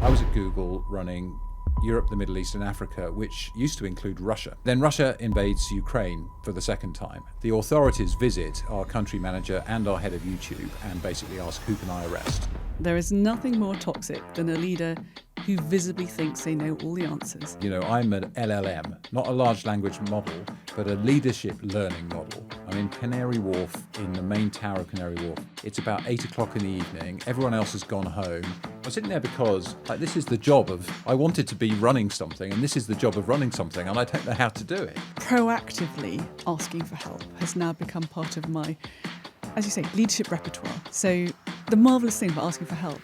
I was at Google running Europe, the Middle East and Africa, which used to include Russia. Then Russia invades Ukraine for the second time. The authorities visit our country manager and our head of YouTube and basically ask, who can I arrest? There is nothing more toxic than a leader who visibly thinks they know all the answers. You know, I'm an LLM, not a large language model, but a leadership learning model. I'm in Canary Wharf, in the main tower of Canary Wharf. It's about 8 o'clock in the evening. Everyone else has gone home. I'm sitting there because this is the job of, I wanted to be running something, and this is the job of running something, and I don't know how to do it. Proactively asking for help has now become part of my, as you say, leadership repertoire. So the marvellous thing about asking for help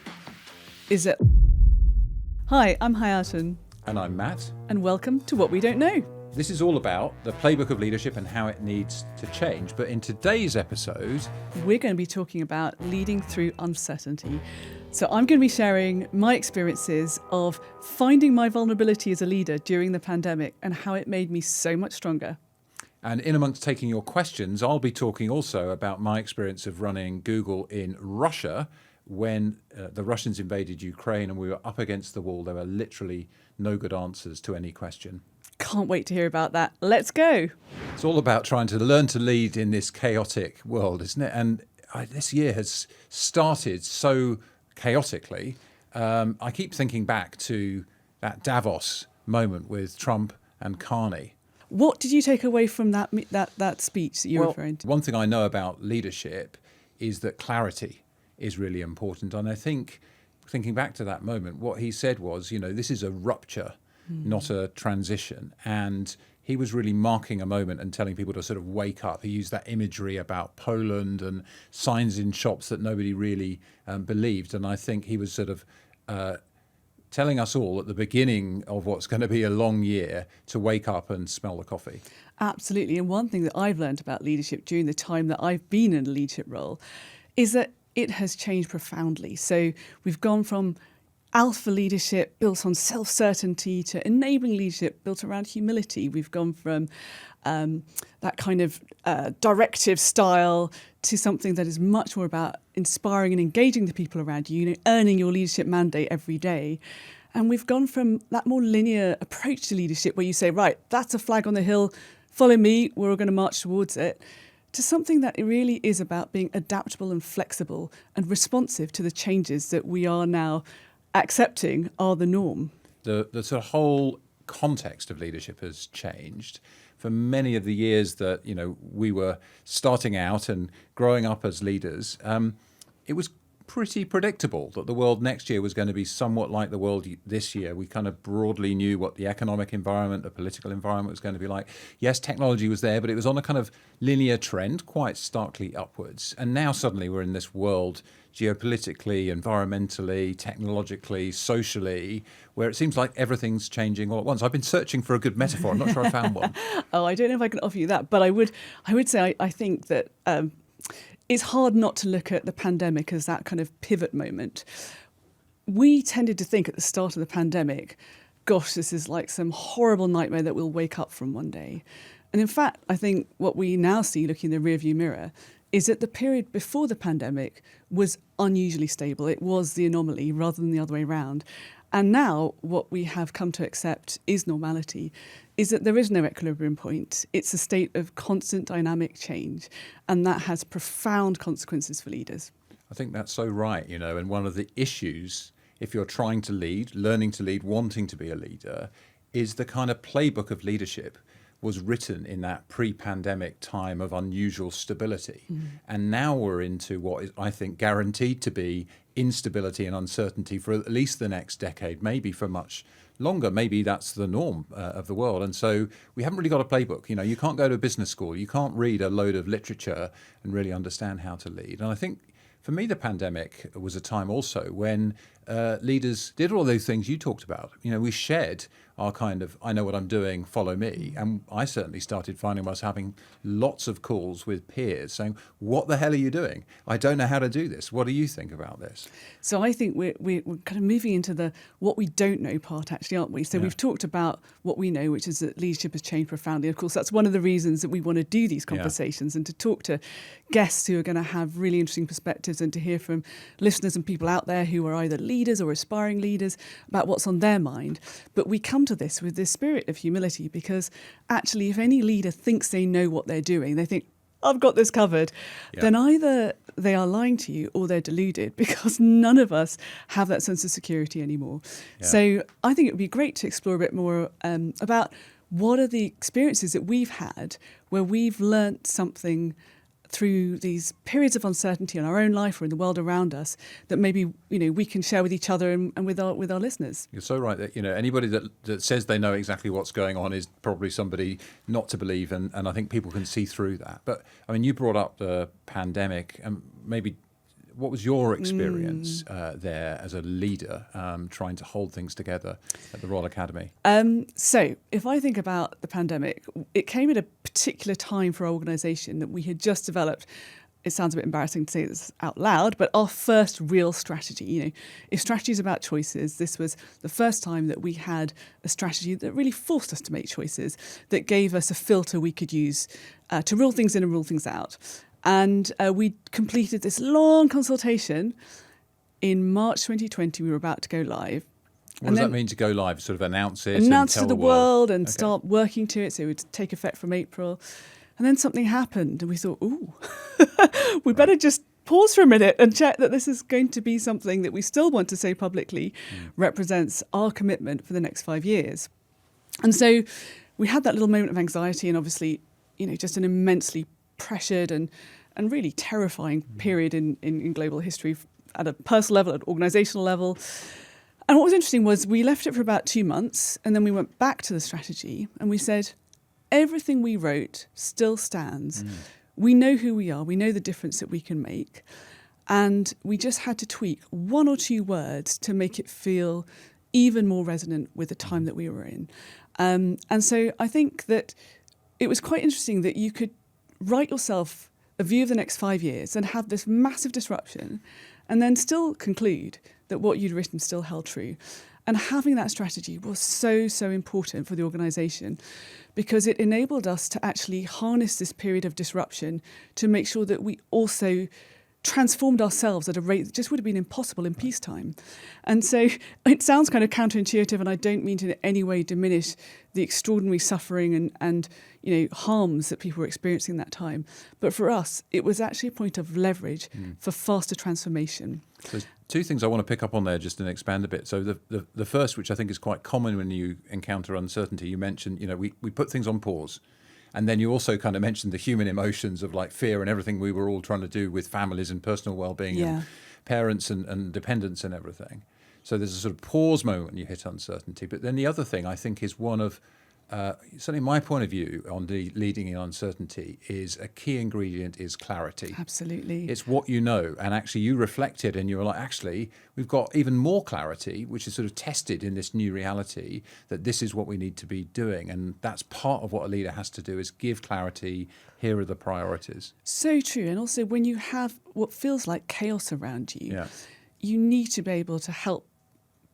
is that, hi, I'm Hayaatun. And I'm Matt. And welcome to What We Don't Know. This is all about the playbook of leadership and how it needs to change. But in today's episode, we're going to be talking about leading through uncertainty. So I'm going to be sharing my experiences of finding my vulnerability as a leader during the pandemic and how it made me so much stronger. And in amongst taking your questions, I'll be talking also about my experience of running Google in Russia when the Russians invaded Ukraine and we were up against the wall. There were literally no good answers to any question. Can't wait to hear about that. Let's go. It's all about trying to learn to lead in this chaotic world, isn't it? And this year has started so chaotically. I keep thinking back to that Davos moment with Trump and Carney. What did you take away from that speech that you're referring to? One thing I know about leadership is that clarity is really important. And I think, thinking back to that moment, what he said was, you know, this is a rupture, not a transition. And he was really marking a moment and telling people to sort of wake up. He used that imagery about Poland and signs in shops that nobody really believed. And I think he was sort of telling us all at the beginning of what's going to be a long year to wake up and smell the coffee. Absolutely. And one thing that I've learned about leadership during the time that I've been in a leadership role is that it has changed profoundly. So we've gone from alpha leadership built on self-certainty to enabling leadership built around humility. We've gone from that kind of directive style to something that is much more about inspiring and engaging the people around you, earning your leadership mandate every day. And we've gone from that more linear approach to leadership where you say, right, that's a flag on the hill, follow me, we're all going to march towards it, to something that really is about being adaptable and flexible and responsive to the changes that we are now accepting are the norm. The sort of whole context of leadership has changed. For many of the years that, you know, we were starting out and growing up as leaders, it was pretty predictable that the world next year was going to be somewhat like the world this year. We kind of broadly knew what the economic environment, the political environment was going to be like. Yes, technology was there, but it was on a kind of linear trend, quite starkly upwards. And now suddenly we're in this world geopolitically, environmentally, technologically, socially, where it seems like everything's changing all at once. I've been searching for a good metaphor. I'm not sure I found one. Oh, I don't know if I can offer you that, but I would say I think that it's hard not to look at the pandemic as that kind of pivot moment. We tended to think at the start of the pandemic, gosh, this is like some horrible nightmare that we'll wake up from one day. And in fact, I think what we now see looking in the rearview mirror is that the period before the pandemic was unusually stable. It was the anomaly rather than the other way around. And now what we have come to accept is normality, is that there is no equilibrium point. It's a state of constant dynamic change, and that has profound consequences for leaders. I think that's so right, you know, and one of the issues, if you're trying to lead, learning to lead, wanting to be a leader, is the kind of playbook of leadership was written in that pre-pandemic time of unusual stability. And now we're into what is, I think, guaranteed to be instability and uncertainty for at least the next decade, maybe for much longer. Maybe that's the norm of the world. And so we haven't really got a playbook. You know, you can't go to a business school. You can't read a load of literature and really understand how to lead. And I think for me, the pandemic was a time also when leaders did all those things you talked about. You know, we shared our kind of, I know what I'm doing, follow me. And I certainly started finding myself having lots of calls with peers saying, what the hell are you doing? I don't know how to do this. What do you think about this? So I think we're kind of moving into the what we don't know part, actually, aren't we? So we've talked about what we know, which is that leadership has changed profoundly. Of course, that's one of the reasons that we want to do these conversations and to talk to guests who are going to have really interesting perspectives and to hear from listeners and people out there who are either leaders or aspiring leaders about what's on their mind. But we come to this with this spirit of humility, because actually if any leader thinks they know what they're doing, they think, I've got this covered, then either they are lying to you or they're deluded, because none of us have that sense of security anymore. Yeah. So I think it would be great to explore a bit more about what are the experiences that we've had where we've learnt something through these periods of uncertainty in our own life or in the world around us that maybe we can share with each other and with our listeners. You're so right that anybody that says they know exactly what's going on is probably somebody not to believe, and I think people can see through that. But I mean, you brought up the pandemic, and maybe what was your experience there as a leader trying to hold things together at the Royal Academy? So if I think about the pandemic, it came at a particular time for our organisation that we had just developed. It sounds a bit embarrassing to say this out loud, but our first real strategy. If strategy is about choices, this was the first time that we had a strategy that really forced us to make choices, that gave us a filter we could use to rule things in and rule things out. And we completed this long consultation. In March 2020, we were about to go live. What does that mean to go live? Sort of announce it? Announce and tell to the world and start working to it. So it would take effect from April. And then something happened and we thought, we better just pause for a minute and check that this is going to be something that we still want to say publicly represents our commitment for the next 5 years. And so we had that little moment of anxiety and obviously, just an immensely pressured and really terrifying period in global history at a personal level, at an organisational level. And what was interesting was we left it for about 2 months and then we went back to the strategy and we said, everything we wrote still stands. We know who we are. We know the difference that we can make. And we just had to tweak 1 or 2 words to make it feel even more resonant with the time that we were in. And so I think that it was quite interesting that you could write yourself a view of the next 5 years and have this massive disruption and then still conclude that what you'd written still held true. And having that strategy was so, so important for the organisation because it enabled us to actually harness this period of disruption to make sure that we also transformed ourselves at a rate that just would have been impossible in peacetime. And so it sounds kind of counterintuitive, and I don't mean to in any way diminish the extraordinary suffering and harms that people were experiencing that time. But for us, it was actually a point of leverage for faster transformation. So there's 2 things I want to pick up on there just to expand a bit. So the first, which I think is quite common when you encounter uncertainty, you mentioned, we put things on pause. And then you also kind of mentioned the human emotions of like fear and everything we were all trying to do with families and personal well-being and parents and dependents and everything. So there's a sort of pause moment when you hit uncertainty. But then the other thing I think is one of, certainly my point of view on the leading in uncertainty is a key ingredient is clarity. Absolutely. It's what you know. And actually you reflected and you were like, actually, we've got even more clarity, which is sort of tested in this new reality, that this is what we need to be doing. And that's part of what a leader has to do is give clarity. Here are the priorities. So true. And also when you have what feels like chaos around you, you need to be able to help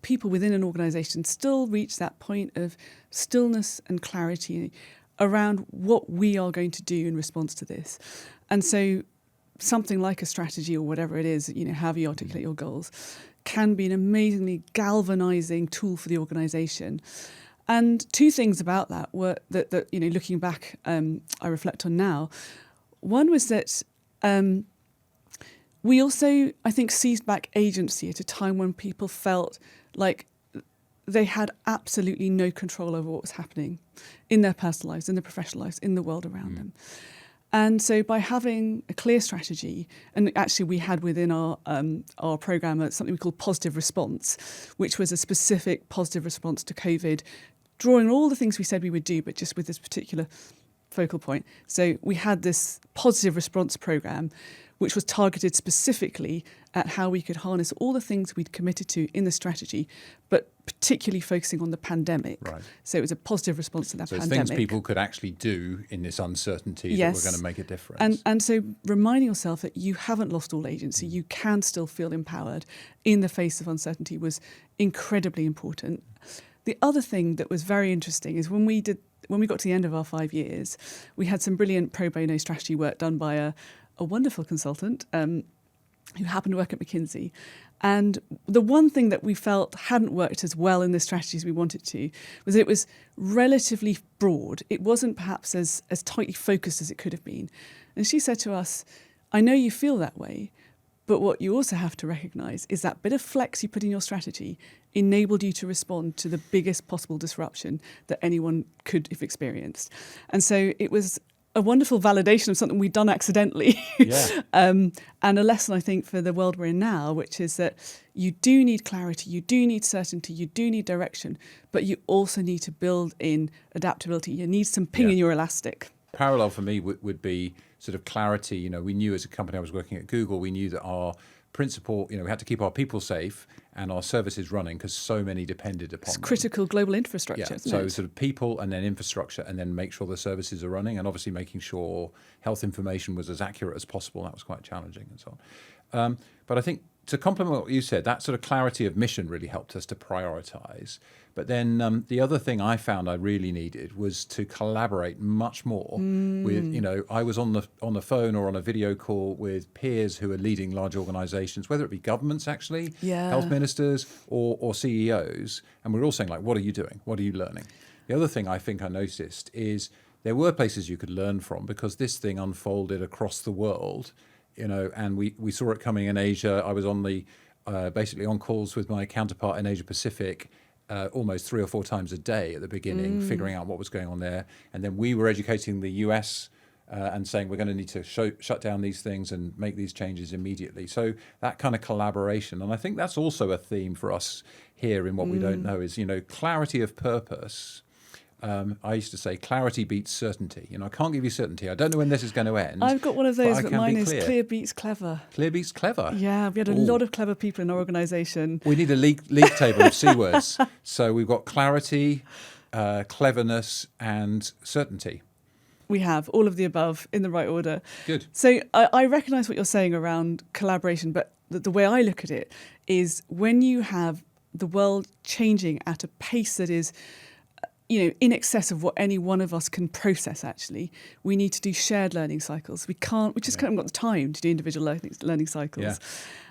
people within an organisation still reach that point of stillness and clarity around what we are going to do in response to this. And so something like a strategy or whatever it is, however you articulate your goals, can be an amazingly galvanising tool for the organisation. And 2 things about that were that looking back, I reflect on now. One was that we also, I think, seized back agency at a time when people felt like they had absolutely no control over what was happening in their personal lives, in their professional lives, in the world around them. And so by having a clear strategy, and actually we had within our programme something we call positive response, which was a specific positive response to COVID, drawing all the things we said we would do, but just with this particular focal point. So we had this positive response programme, which was targeted specifically at how we could harness all the things we'd committed to in the strategy, but particularly focusing on the pandemic. Right. So it was a positive response to that pandemic. So it's things people could actually do in this uncertainty that were going to make a difference. And so reminding yourself that you haven't lost all agency, you can still feel empowered in the face of uncertainty was incredibly important. The other thing that was very interesting is when we got to the end of our 5 years, we had some brilliant pro bono strategy work done by a wonderful consultant who happened to work at McKinsey. And the one thing that we felt hadn't worked as well in the strategies we wanted to was it was relatively broad. It wasn't perhaps as tightly focused as it could have been. And she said to us, I know you feel that way, but what you also have to recognise is that bit of flex you put in your strategy enabled you to respond to the biggest possible disruption that anyone could have experienced. And so it was a wonderful validation of something we'd done accidentally. Yeah. And a lesson, I think, for the world we're in now, which is that you do need clarity, you do need certainty, you do need direction, but you also need to build in adaptability. You need some ping in your elastic. Parallel for me would be sort of clarity. You know, we knew as a company, I was working at Google, we knew that our principle, you know, we had to keep our people safe and our services running because so many depended upon It's them. critical global infrastructure. Yeah, Isn't so it? sort of people and then infrastructure and then make sure the services are running and obviously making sure health information was as accurate as possible. That was quite challenging and so on. But I think to complement what you said, that sort of clarity of mission really helped us to prioritize. But then the other thing I found I really needed was to collaborate much more with, you know, I was on the phone or on a video call with peers who are leading large organizations, whether it be governments actually, health ministers or CEOs. And we're all saying like, what are you doing? What are you learning? The other thing I think I noticed is there were places you could learn from because this thing unfolded across the world, you know, and we saw it coming in Asia. I was on the basically on calls with my counterpart in Asia Pacific almost 3 or 4 times a day at the beginning, figuring out what was going on there. And then we were educating the US and saying we're going to need to shut down these things and make these changes immediately. So that kind of collaboration. And I think that's also a theme for us here in What We Don't Know is, you know, clarity of purpose. I used to say clarity beats certainty. You know, I can't give you certainty. I don't know when this is going to end. I've got one of those, but mine is clear. clear beats clever. Clear beats clever. Yeah, we had a lot of clever people in our organisation. We need a league table of C words. So we've got clarity, cleverness, and certainty. We have all of the above in the right order. Good. So I recognise what you're saying around collaboration, but the way I look at it is when you have the world changing at a pace that is, you know, in excess of what any one of us can process, actually, we need to do shared learning cycles. We just haven't got the time to do individual learning cycles. Yeah.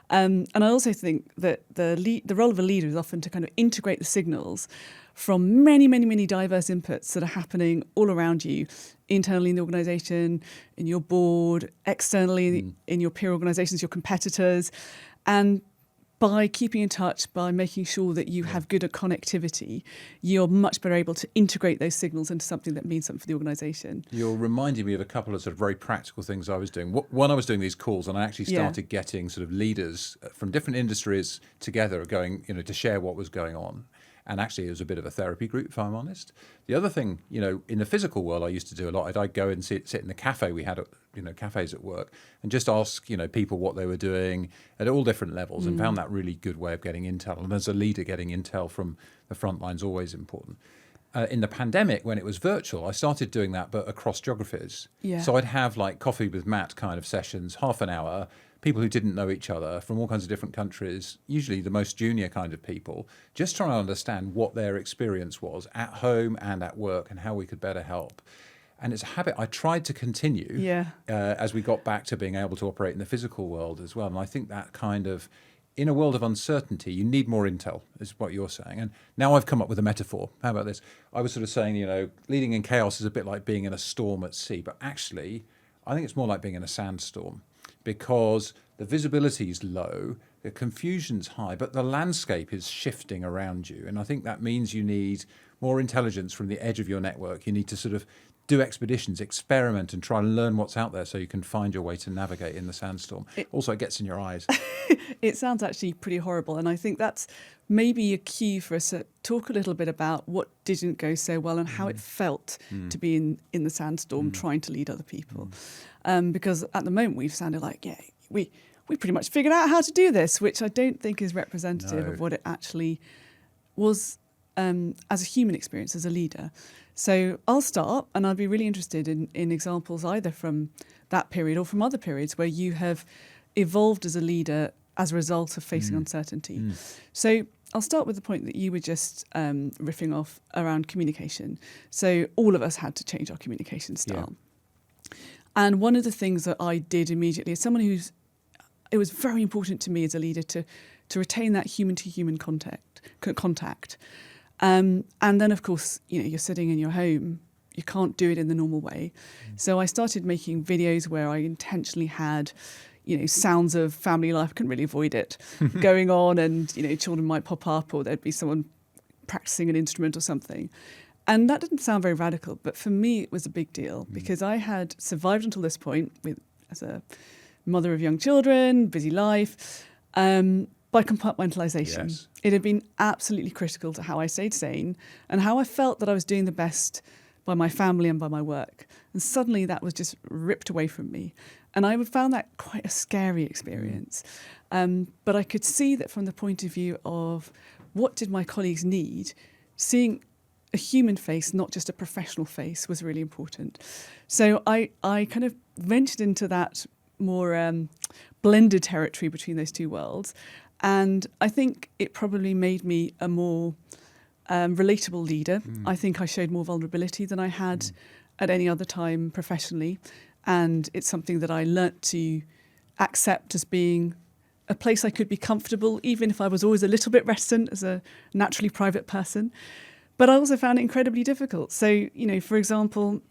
And I also think that the role of a leader is often to kind of integrate the signals from many, many, many diverse inputs that are happening all around you, internally in the organisation, in your board, externally in your peer organisations, your competitors, and by keeping in touch, by making sure that you have good connectivity, you're much better able to integrate those signals into something that means something for the organisation. You're reminding me of a couple of sort of very practical things I was doing. One, I was doing these calls and I actually started getting sort of leaders from different industries together going, you know, to share what was going on. And actually, it was a bit of a therapy group, if I'm honest. The other thing, you know, in the physical world, I used to do a lot. I'd go and sit in the cafe we had, you know, cafes at work, and just ask, you know, people what they were doing at all different levels, and found that really good way of getting intel. And as a leader, getting intel from the front line is always important. In the pandemic, when it was virtual, I started doing that, but across geographies. Yeah. So I'd have like coffee with Matt kind of sessions, half an hour, people who didn't know each other from all kinds of different countries, usually the most junior kind of people, just trying to understand what their experience was at home and at work and how we could better help. And it's a habit I tried to continue as we got back to being able to operate in the physical world as well. And I think that kind of, in a world of uncertainty, you need more intel, is what you're saying. And now I've come up with a metaphor. How about this? I was sort of saying, you know, leading in chaos is a bit like being in a storm at sea. But actually, I think it's more like being in a sandstorm, because the visibility is low, the confusion's high, but the landscape is shifting around you. And I think that means you need more intelligence from the edge of your network. You need to sort of do expeditions, experiment, and try and learn what's out there so you can find your way to navigate in the sandstorm. Also, it gets in your eyes. It sounds actually pretty horrible. And I think that's maybe a cue for us to talk a little bit about what didn't go so well and how it felt to be in the sandstorm trying to lead other people. Because at the moment we've sounded like, we pretty much figured out how to do this, which I don't think is representative of what it actually was as a human experience, as a leader. So I'll start, and I'd be really interested in examples either from that period or from other periods where you have evolved as a leader as a result of facing uncertainty. So I'll start with the point that you were just riffing off around communication. So all of us had to change our communication style. And one of the things that I did immediately, as someone who's it was very important to me as a leader to retain that human-to-human contact. And then, of course, you're sitting in your home. You can't do it in the normal way. So I started making videos where I intentionally had, sounds of family life. I couldn't really avoid it going on, and, children might pop up, or there'd be someone practicing an instrument or something. And that didn't sound very radical, but for me it was a big deal because I had survived until this point as a mother of young children, busy life, by compartmentalisation. Yes. It had been absolutely critical to how I stayed sane and how I felt that I was doing the best by my family and by my work. And suddenly that was just ripped away from me. And I found that quite a scary experience. But I could see that from the point of view of what did my colleagues need, seeing a human face, not just a professional face, was really important. So I kind of ventured into that more blended territory between those two worlds. And I think it probably made me a more relatable leader. I think I showed more vulnerability than I had at any other time professionally. And it's something that I learnt to accept as being a place I could be comfortable, even if I was always a little bit reticent as a naturally private person. But I also found it incredibly difficult. So, for example,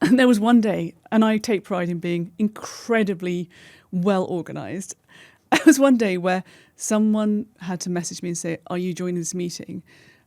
there was one day, and I take pride in being incredibly well organised. There was one day where someone had to message me and say, "Are you joining this meeting?"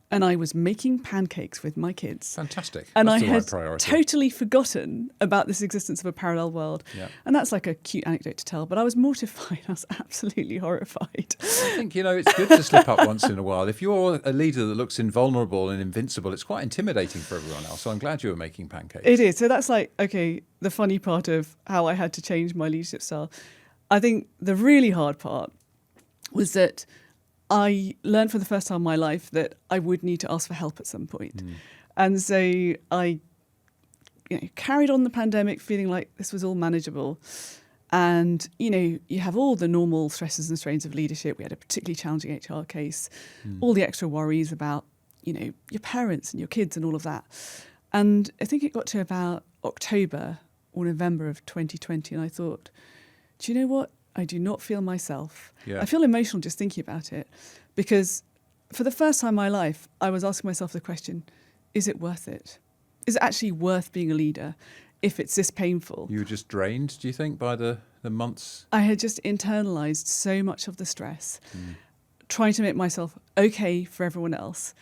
And I was making pancakes with my kids. Fantastic. And That's I the right had priority. totally forgotten about this existence of a parallel world. Yeah. And that's like a cute anecdote to tell, but I was mortified. I was absolutely horrified. I think, it's good to slip up once in a while. If you're a leader that looks invulnerable and invincible, it's quite intimidating for everyone else. So I'm glad you were making pancakes. It is. So that's the funny part of how I had to change my leadership style. I think the really hard part was that I learned for the first time in my life that I would need to ask for help at some point. And so I carried on the pandemic feeling like this was all manageable. And, you have all the normal stresses and strains of leadership. We had a particularly challenging HR case, all the extra worries about, your parents and your kids and all of that. And I think it got to about October or November of 2020. And I thought, do you know what? I do not feel myself. Yeah. I feel emotional just thinking about it because for the first time in my life, I was asking myself the question, is it worth it? Is it actually worth being a leader if it's this painful? You were just drained, do you think, by the months? I had just internalised so much of the stress, trying to make myself okay for everyone else,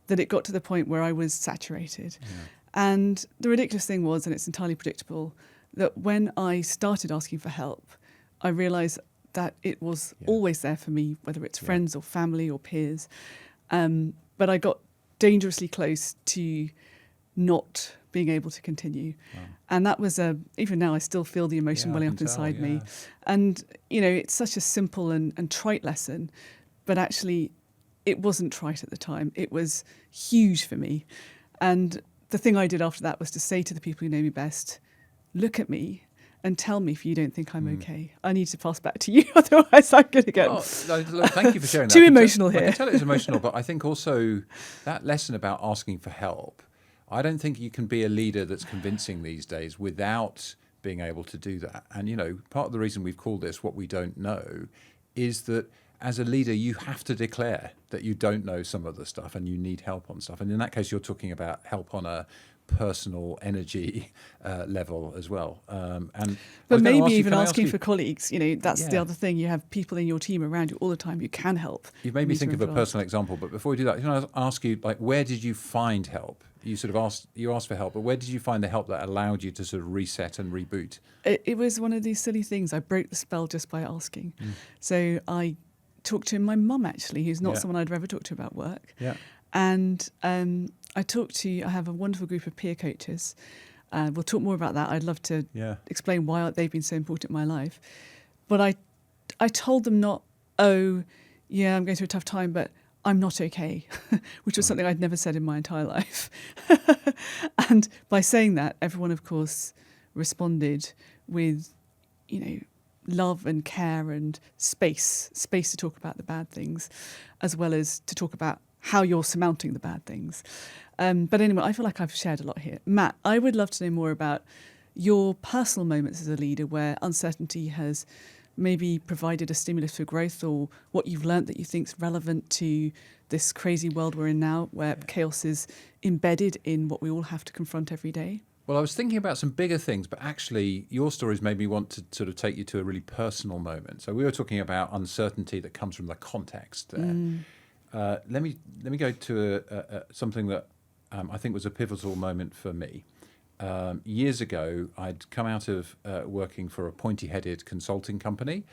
that it got to the point where I was saturated. Yeah. And the ridiculous thing was, and it's entirely predictable, that when I started asking for help, I realised that it was always there for me, whether it's friends or family or peers. But I got dangerously close to not being able to continue. Wow. And that was even now I still feel the emotion welling up inside me. And, it's such a simple and trite lesson, but actually it wasn't trite at the time. It was huge for me. And the thing I did after that was to say to the people who know me best, look at me and tell me if you don't think I'm okay. I need to pass back to you, otherwise I'm going to get... Look, thank you for sharing that. Too emotional here. I can tell it's emotional, but I think also that lesson about asking for help, I don't think you can be a leader that's convincing these days without being able to do that. And, part of the reason we've called this What We Don't Know is that as a leader, you have to declare that you don't know some of the stuff and you need help on stuff. And in that case, you're talking about help on a personal energy level as well. But maybe even asking for colleagues, that's the other thing. You have people in your team around you all the time who can help. You made me think of a personal example, but before we do that, I ask you, where did you find help? You sort of asked for help, but where did you find the help that allowed you to sort of reset and reboot? It was one of these silly things. I broke the spell just by asking. So I talked to my mum, actually, who's not someone I'd ever talked to about work. Yeah. And I have a wonderful group of peer coaches. We'll talk more about that. I'd love to explain why they've been so important in my life. But I told them not, I'm going through a tough time, but I'm not okay, which was something I'd never said in my entire life. And by saying that, everyone, of course, responded with, love and care and space to talk about the bad things, as well as to talk about how you're surmounting the bad things. But anyway, I feel like I've shared a lot here. Matt, I would love to know more about your personal moments as a leader where uncertainty has maybe provided a stimulus for growth, or what you've learnt that you think's relevant to this crazy world we're in now, where chaos is embedded in what we all have to confront every day? Well, I was thinking about some bigger things, but actually your stories made me want to sort of take you to a really personal moment. So we were talking about uncertainty that comes from the context there. Let me go to something that I think was a pivotal moment for me. Years ago, I'd come out of working for a pointy-headed consulting company,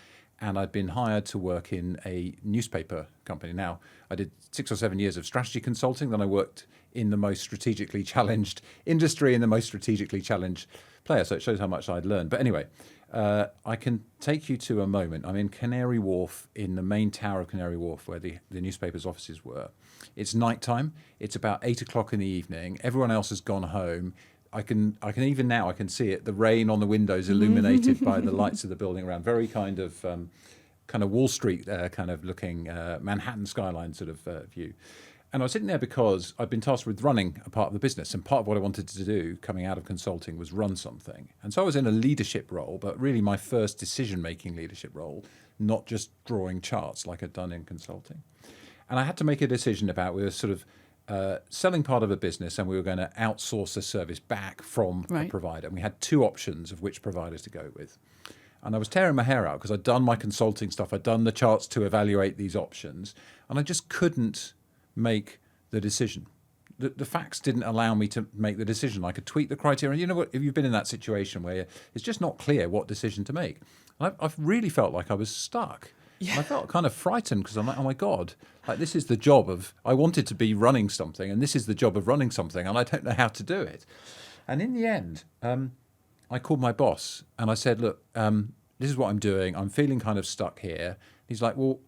and I'd been hired to work in a newspaper company. Now, I did 6 or 7 years of strategy consulting, then I worked in the most strategically challenged industry and the most strategically challenged player, so it shows how much I'd learned. But anyway, I can take you to a moment. I'm in Canary Wharf, in the main tower of Canary Wharf, where the newspaper's offices were. It's nighttime. It's about 8 o'clock in the evening. Everyone else has gone home. I can even now, I can see it, the rain on the windows illuminated by the lights of the building around. Very kind of Wall Street kind of looking Manhattan skyline sort of view. And I was sitting there because I'd been tasked with running a part of the business, and part of what I wanted to do coming out of consulting was run something. And so I was in a leadership role, but really my first decision-making leadership role, not just drawing charts like I'd done in consulting. And I had to make a decision about, we were sort of selling part of a business, and we were going to outsource a service back from a provider. And we had 2 options of which providers to go with. And I was tearing my hair out because I'd done my consulting stuff. I'd done the charts to evaluate these options, and I just couldn't make the decision. The facts didn't allow me to make the decision. I could tweak the criteria. You know what? If you've been in that situation where it's just not clear what decision to make, I've really felt like I was stuck. Yeah. And I felt kind of frightened because I'm like, oh my God, like this is the job of, I wanted to be running something, and this is the job of running something, and I don't know how to do it. And in the end, I called my boss and I said, look, this is what I'm doing. I'm feeling kind of stuck here. He's like, well,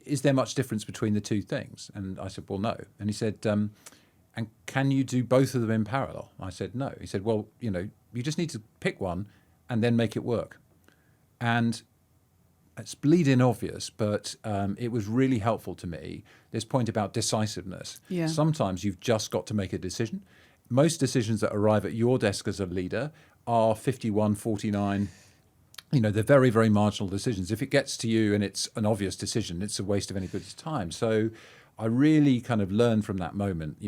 is there much difference between the 2 things? And I said, well, no. And he said, and can you do both of them in parallel? I said, no. He said, well, you just need to pick one and then make it work. And it's bleeding obvious, but it was really helpful to me, this point about decisiveness. Yeah. Sometimes you've just got to make a decision. Most decisions that arrive at your desk as a leader are 51, 49. They're very, very marginal decisions. If it gets to you and it's an obvious decision, it's a waste of anybody's time. So I really kind of learned from that moment,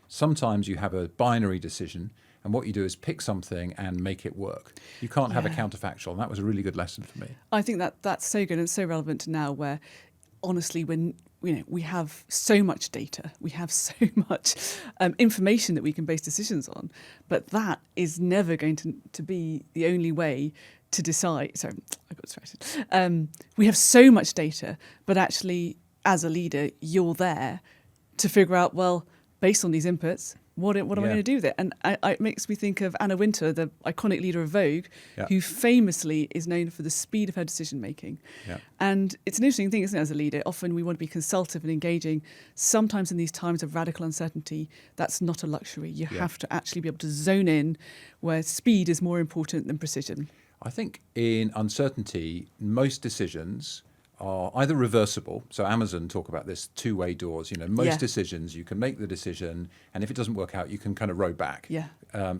sometimes you have a binary decision, and what you do is pick something and make it work. You can't have a counterfactual, and that was a really good lesson for me. I think that's so good and so relevant to now, where honestly, when we have so much data, we have so much information that we can base decisions on, but that is never going to be the only way to decide. Sorry, I got distracted. We have so much data, but actually, as a leader, you're there to figure out, well, based on these inputs, what am I going to do with it? And it makes me think of Anna Wintour, the iconic leader of Vogue, who famously is known for the speed of her decision-making. Yeah. And it's an interesting thing, isn't it, as a leader? Often we want to be consultative and engaging. Sometimes in these times of radical uncertainty, that's not a luxury. You have to actually be able to zone in, where speed is more important than precision. I think in uncertainty, most decisions are either reversible. So Amazon talk about this 2-way doors. Most decisions, you can make the decision, and if it doesn't work out, you can kind of row back. Yeah.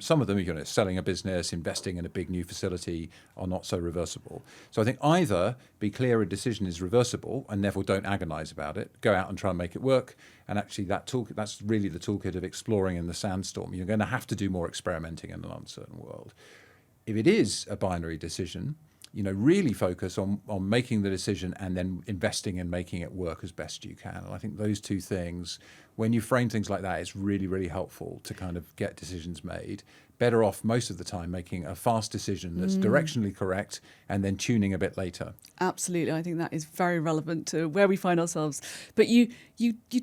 Some of them, selling a business, investing in a big new facility, are not so reversible. So I think either be clear a decision is reversible and therefore don't agonize about it. Go out and try and make it work. And actually that's really the toolkit of exploring in the Sandstorm. You're going to have to do more experimenting in an uncertain world. If it is a binary decision, really focus on making the decision and then investing in making it work as best you can. And I think those 2 things, when you frame things like that, it's really, really helpful to kind of get decisions made. Better off most of the time making a fast decision that's directionally correct and then tuning a bit later. Absolutely. I think that is very relevant to where we find ourselves. But you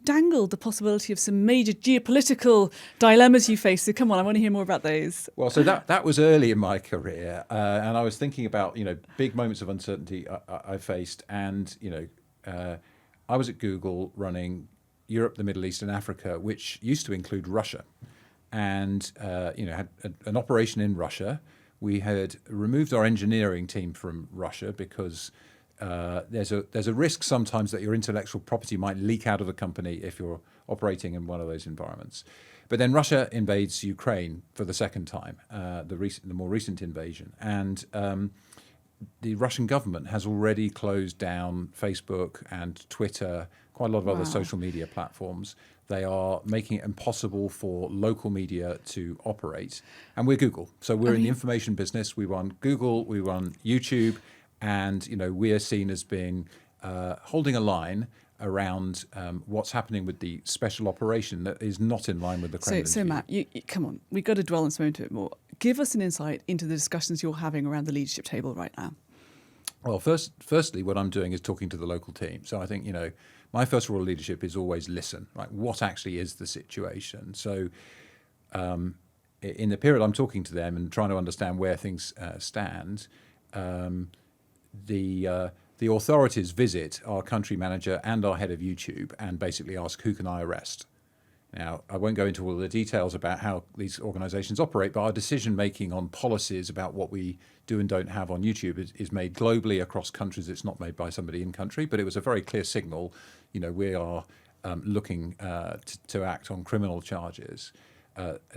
dangled the possibility of some major geopolitical dilemmas you face. So come on, I want to hear more about those. Well, so that was early in my career. And I was thinking about, big moments of uncertainty I faced. And, I was at Google running Europe, the Middle East and Africa, which used to include Russia. And had an operation in Russia. We had removed our engineering team from Russia because there's a risk sometimes that your intellectual property might leak out of the company if you're operating in one of those environments. But then Russia invades Ukraine for the second time, the more recent invasion, and the Russian government has already closed down Facebook and Twitter, quite a lot of other social media platforms. They are making it impossible for local media to operate. And we're Google. So we're in the information business. We run Google, we run YouTube, and we are seen as being holding a line around what's happening with the special operation that is not in line with the Kremlin's So view. Matt, you, come on, we've got to dwell on this moment a bit more. Give us an insight into the discussions you're having around the leadership table right now. Well, firstly, what I'm doing is talking to the local team. So I think, my first rule of leadership is always listen, right? What actually is the situation? So in the period I'm talking to them and trying to understand where things stand, the authorities visit our country manager and our head of YouTube and basically ask, who can I arrest? Now, I won't go into all the details about how these organizations operate, but our decision making on policies about what we do and don't have on YouTube is made globally across countries. It's not made by somebody in country, but it was a very clear signal. We are looking to act on criminal charges.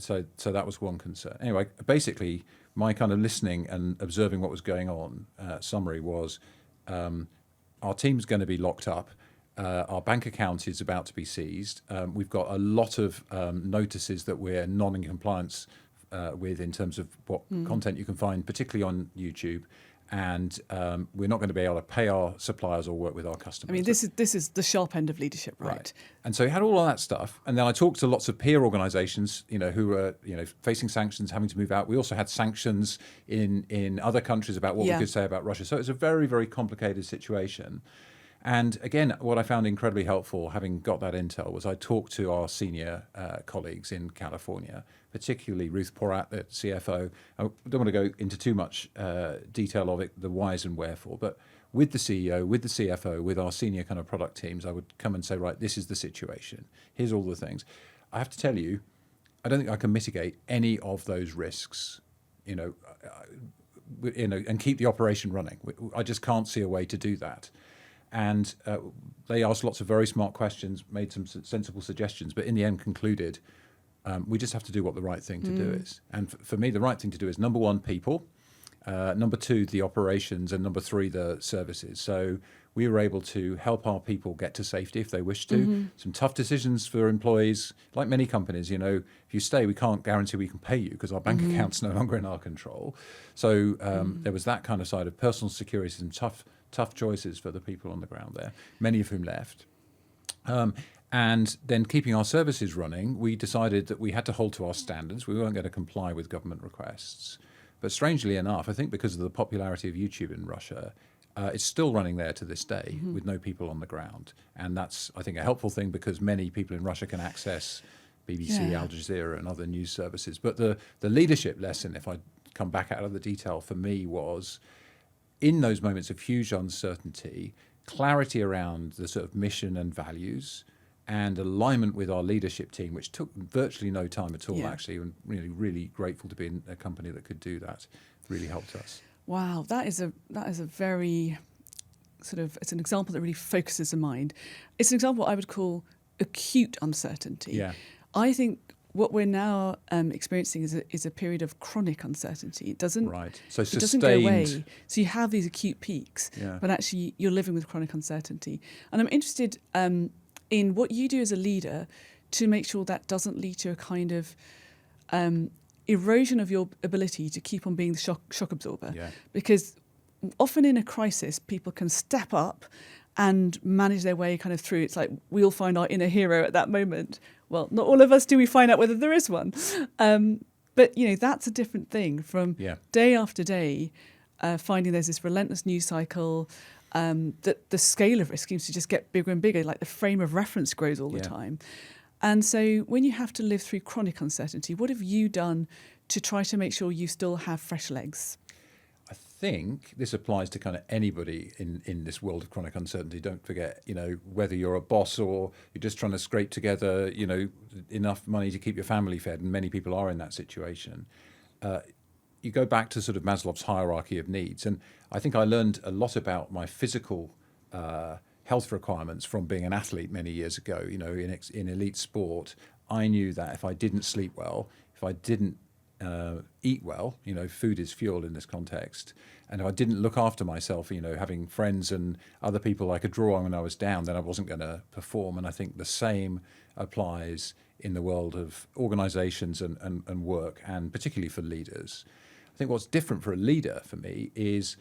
So that was one concern. Anyway, basically, my kind of listening and observing what was going on summary was our team's going to be locked up. Our bank account is about to be seized. We've got a lot of notices that we're non in compliance with in terms of what content you can find, particularly on YouTube. And we're not going to be able to pay our suppliers or work with our customers. I mean, this is the sharp end of leadership, right? And so you had all of that stuff. And then I talked to lots of peer organizations, who were, facing sanctions, having to move out. We also had sanctions in other countries about what we could say about Russia. So it's a very, very complicated situation. And again, what I found incredibly helpful, having got that intel, was I talked to our senior colleagues in California, particularly Ruth Porat, the CFO. I don't want to go into too much detail of it, the whys and wherefore, but with the CEO, with the CFO, with our senior kind of product teams, I would come and say, right, this is the situation. Here's all the things. I have to tell you, I don't think I can mitigate any of those risks, and keep the operation running. I just can't see a way to do that. And they asked lots of very smart questions, made some sensible suggestions, but in the end concluded, we just have to do what the right thing to do is. And for me, the right thing to do is, number one, people, number two, the operations, and number three, the services. So we were able to help our people get to safety if they wish to. Some tough decisions for employees, like many companies, if you stay, we can't guarantee we can pay you because our bank account's no longer in our control. So there was that kind of side of personal security, some tough choices for the people on the ground there, many of whom left. And then keeping our services running, we decided that we had to hold to our standards. We weren't going to comply with government requests. But strangely enough, I think because of the popularity of YouTube in Russia, it's still running there to this day with no people on the ground. And that's, I think, a helpful thing because many people in Russia can access BBC, Al Jazeera, and other news services. But the leadership lesson, if I come back out of the detail, for me was, in those moments of huge uncertainty, clarity around the sort of mission and values and alignment with our leadership team, which took virtually no time at all, actually, and really, really grateful to be in a company that could do that. Really helped us. Wow, that is a very it's an example that really focuses the mind. It's an example I would call acute uncertainty. Yeah. I think what we're now experiencing is a period of chronic uncertainty. It doesn't go away. So you have these acute peaks, but actually you're living with chronic uncertainty. And I'm interested in what you do as a leader to make sure that doesn't lead to a kind of erosion of your ability to keep on being the shock absorber. Yeah. Because often in a crisis, people can step up and manage their way kind of through. It's like we'll find our inner hero at that moment. Well, not all of us do. We find out whether there is one. But, that's a different thing from day after day, finding there's this relentless news cycle, that the scale of risk seems to just get bigger and bigger, like the frame of reference grows all the time. And so when you have to live through chronic uncertainty, what have you done to try to make sure you still have fresh legs? I think this applies to kind of anybody in this world of chronic uncertainty. Don't forget, whether you're a boss or you're just trying to scrape together, enough money to keep your family fed, and many people are in that situation. You go back to sort of Maslow's hierarchy of needs. And I think I learned a lot about my physical health requirements from being an athlete many years ago. In elite sport, I knew that if I didn't sleep well, if I didn't eat well, food is fuel in this context, and if I didn't look after myself, having friends and other people I could draw on when I was down, then I wasn't going to perform. And I think the same applies in the world of organizations and work, and particularly for leaders. I think what's different for a leader for me is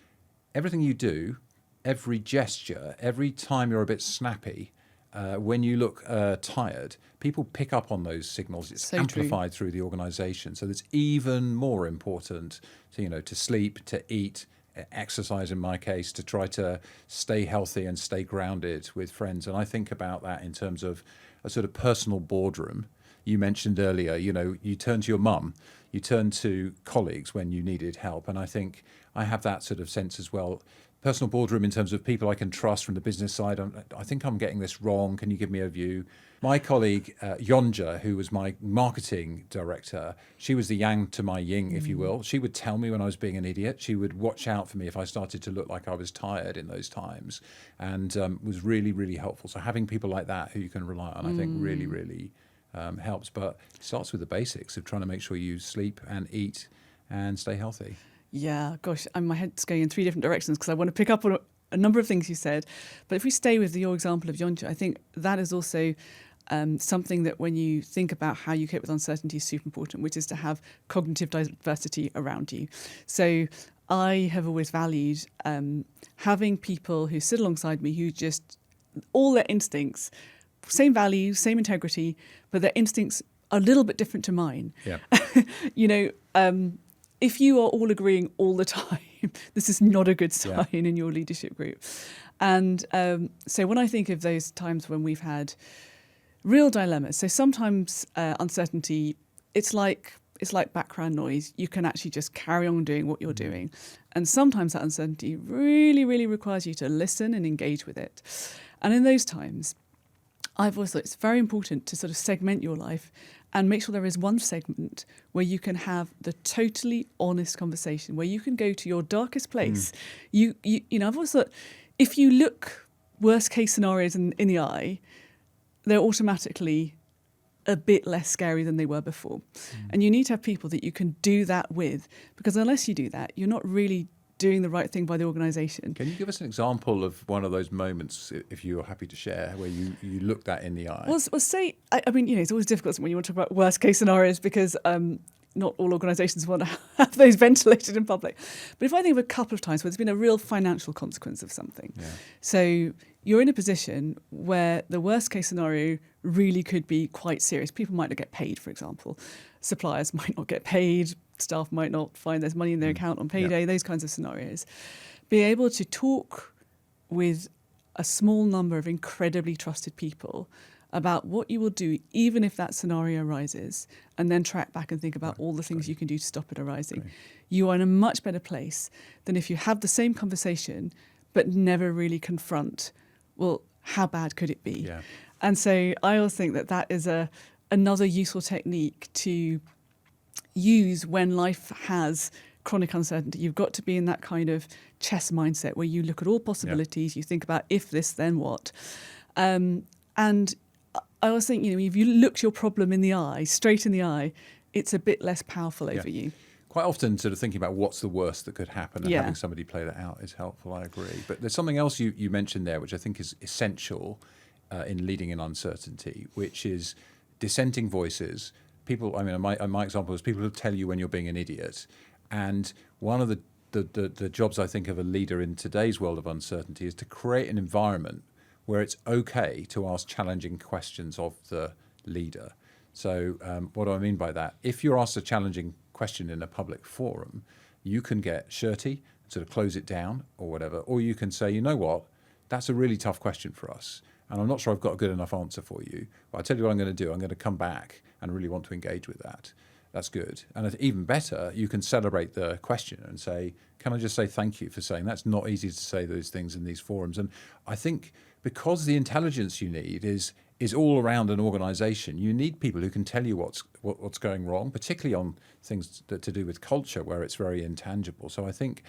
everything you do, every gesture, every time you're a bit snappy, when you look tired, people pick up on those signals. It's So amplified through the organization. So it's even more important to sleep, to eat, exercise in my case, to try to stay healthy and stay grounded with friends. And I think about that in terms of a sort of personal boardroom. You mentioned earlier, you turn to your mum, you turn to colleagues when you needed help. And I think I have that sort of sense as well. Personal boardroom in terms of people I can trust from the business side. I think I'm getting this wrong. Can you give me a view? My colleague, Yonja, who was my marketing director, she was the yang to my yin, if you will. She would tell me when I was being an idiot. She would watch out for me if I started to look like I was tired in those times, and was really, really helpful. So having people like that who you can rely on, I think really, really helps. But it starts with the basics of trying to make sure you sleep and eat and stay healthy. Yeah, gosh, my head's going in 3 different directions because I want to pick up on a number of things you said. But if we stay with your example of Yonja, I think that is also something that when you think about how you cope with uncertainty is super important, which is to have cognitive diversity around you. So I have always valued having people who sit alongside me who just, all their instincts, same values, same integrity, but their instincts are a little bit different to mine. Yeah. If you are all agreeing all the time, this is not a good sign in your leadership group. And so when I think of those times when we've had real dilemmas, so sometimes uncertainty, it's like background noise. You can actually just carry on doing what you're doing. And sometimes that uncertainty really, really requires you to listen and engage with it. And in those times, I've always thought it's very important to sort of segment your life and make sure there is one segment where you can have the totally honest conversation, where you can go to your darkest place. I've always thought if you look worst case scenarios in the eye, they're automatically a bit less scary than they were before. And you need to have people that you can do that with, because unless you do that, you're not really doing the right thing by the organisation. Can you give us an example of one of those moments, if you're happy to share, where you looked that in the eye? Well, say, I mean, it's always difficult when you want to talk about worst case scenarios because not all organisations want to have those ventilated in public. But if I think of a couple of times where there's been a real financial consequence of something. Yeah. So you're in a position where the worst case scenario really could be quite serious. People might not get paid, for example. Suppliers might not get paid. Staff might not find there's money in their account on payday, those kinds of scenarios. Be able to talk with a small number of incredibly trusted people about what you will do, even if that scenario arises, and then track back and think about all the things you can do to stop it arising. Great. You are in a much better place than if you have the same conversation, but never really confront, well, how bad could it be? Yeah. And so I always think that is another useful technique to use when life has chronic uncertainty. You've got to be in that kind of chess mindset where you look at all possibilities, you think about if this, then what. And I always think, if you look your problem in the eye, straight in the eye, it's a bit less powerful over you. Quite often sort of thinking about what's the worst that could happen and having somebody play that out is helpful, I agree. But there's something else you mentioned there which I think is essential in leading in uncertainty, which is dissenting voices. People, my example is people who tell you when you're being an idiot. And one of the jobs I think of a leader in today's world of uncertainty is to create an environment where it's okay to ask challenging questions of the leader. So what do I mean by that? If you're asked a challenging question in a public forum, you can get shirty, sort of close it down or whatever, or you can say, you know what, that's a really tough question for us. And I'm not sure I've got a good enough answer for you. But I'll tell you what I'm going to do. I'm going to come back and really want to engage with that. That's good. And even better, you can celebrate the question and say, can I just say thank you for saying that's not easy to say those things in these forums. And I think because the intelligence you need is all around an organization, you need people who can tell you what's going wrong, particularly on things to do with culture where it's very intangible. So I think